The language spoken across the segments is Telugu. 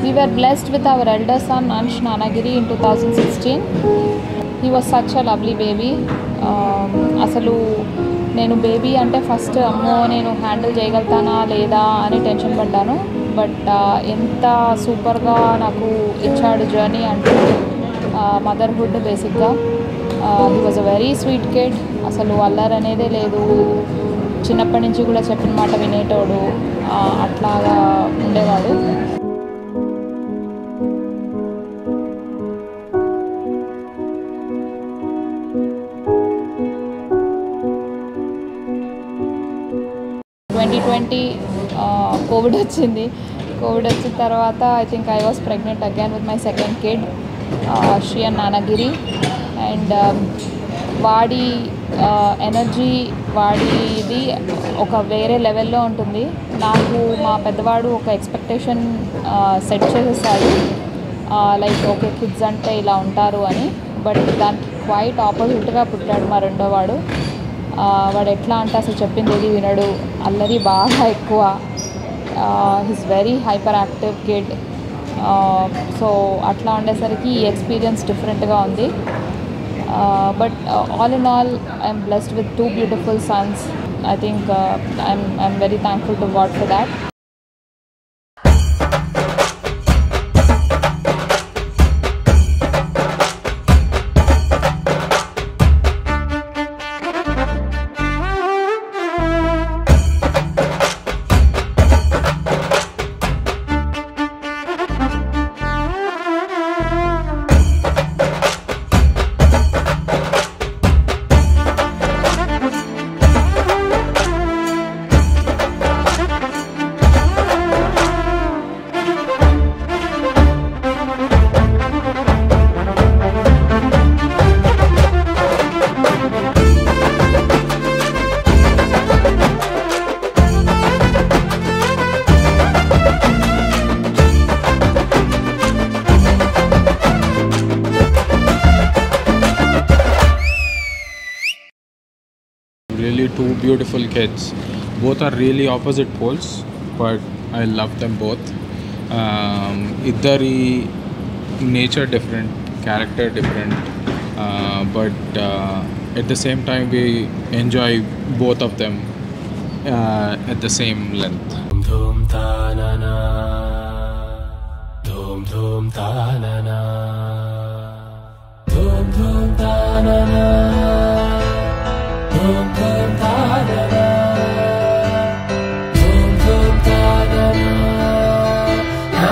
We were blessed with our elder son Ansh Nanagiri in 2016. He was such a lovely baby. అసలు నేను బేబీ అంటే ఫస్ట్ అమ్మో నేను హ్యాండిల్ చేయగలుగుతానా లేదా అని టెన్షన్ పడ్డాను. బట్ ఎంత సూపర్గా నాకు ఇచ్చాడు జర్నీ అంటే మదర్హుడ్ బేసిక్గా. He was a very sweet kid. అసలు అల్లరి అనేదే లేదు. చిన్నప్పటి నుంచి కూడా చెప్పిన మాట వినేటోడు, అట్లాగా ఉండేవాడు. కోవిడ్ వచ్చింది. కోవిడ్ వచ్చిన తర్వాత I think I was pregnant again with my second kid Shreeyan Nanagiri. And వాడి ఎనర్జీ వాడిది ఒక వేరే లెవెల్లో ఉంటుంది. నాకు మా పెద్దవాడు ఒక ఎక్స్పెక్టేషన్ సెట్ చేసేసాడు, లైక్ ఓకే కిడ్స్ అంటే ఇలా ఉంటారు అని. బట్ దానికి క్వైట్ ఆపోజిట్గా పుట్టాడు మా రెండోవాడు. వాడు ఎట్లా అంటే అసలు చెప్పింది ఏది వినడు, అల్లరి బాగా ఎక్కువ. His very hyper active kid. So అట్లా ఉండేసరికి ఈ ఎక్స్పీరియన్స్ డిఫరెంట్గా ఉంది. But all in all I'm blessed with 2 beautiful Sons. I think I'm very thankful to God for that. Really 2 beautiful kids. Both are really opposite poles, but I love them both. Iddari nature different, character different, but at the same time we enjoy both of them at the same length. Dhum ta na na, dhum dhum ta na na, dhum dhum ta na na. Dhum dhum ta na na, dhum dhum ta na na, na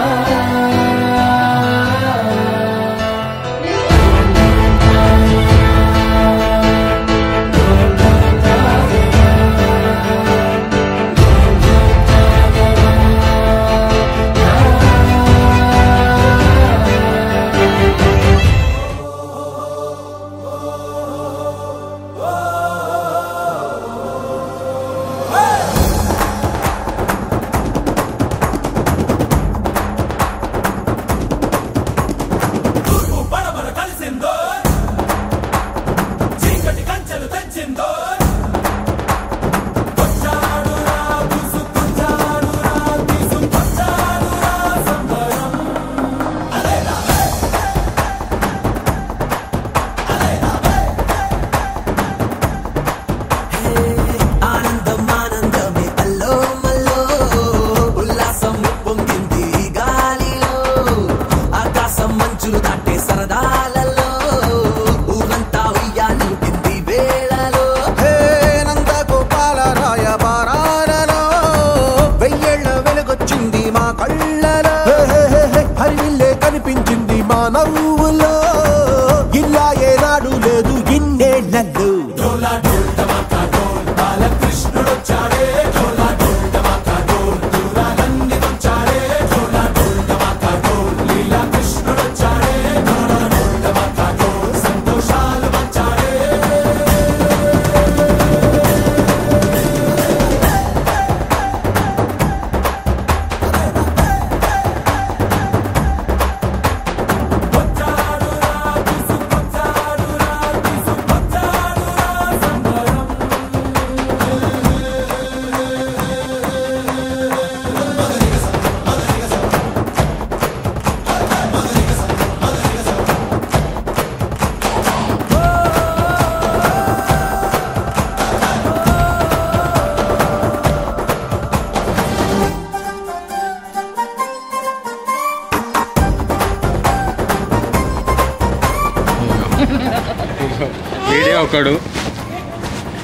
ఒకడు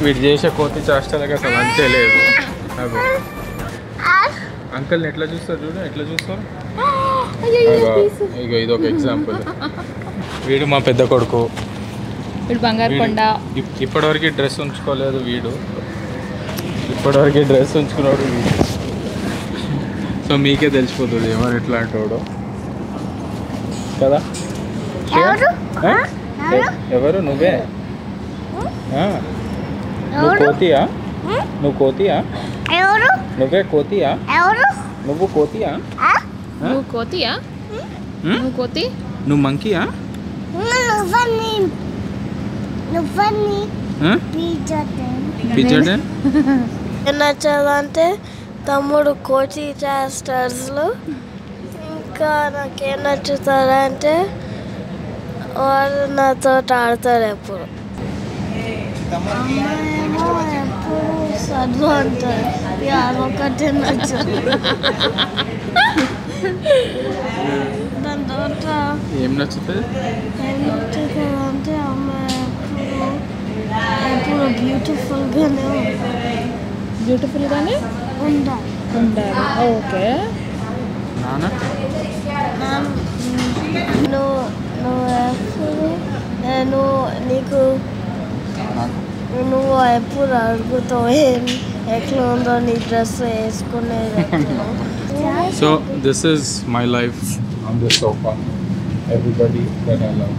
వీడు చేసే కోతి చేష్టలకు అసలు అంతే లేదు. అగో అంకుల్ని ఎట్లా చూస్తారు చూడు, ఎట్లా చూస్తారు. ఇక ఇది ఒక ఎగ్జాంపుల్. వీడు మా పెద్ద కొడుకు. వీడు బంగారు కొండ. ఇప్పటివరకు డ్రెస్ ఉంచుకోలేదు వీడు, ఇప్పటివరకు డ్రెస్ ఉంచుకున్నాడు వీడు. సో మీకే తెలిసిపోతుంది ఎవరు ఎట్లాంటి వాడు కదా. ఎవరు నువ్వే? నువ్వు కోతియా? నువ్వు కోతియా? నువ్వే కోతియా? నువ్వు కోతియా? నువ్వు కోతియా? నువ్వు కోతి? నువ్వు మంకీయా? పిజన్ నచ్చదంటే తమ్ముడు కోచి చేస్టర్స్లో. ఇంకా నాకేం నచ్చుతారంటే వాడు నాతో ఆడతాడు ఎప్పుడు. ఎప్పుడు చదువు అంటారు, అదొకటి నచ్చదు. దాని తర్వాత ఏం నచ్చుతుంది? ఏం నచ్చుతుంది అంటే అమ్మాయి ఎప్పుడు బ్యూటిఫుల్గానే బ్యూటిఫుల్గానే ఉండాలి. ఓకే. నాన్న నువ్వు ఎప్పుడు నువ్వు ఎప్పుడు అడుగుతావు ఎట్లా ఉందో నీ డ్రెస్ వేసుకునేది. So this is my life on the sofa. Everybody that I love.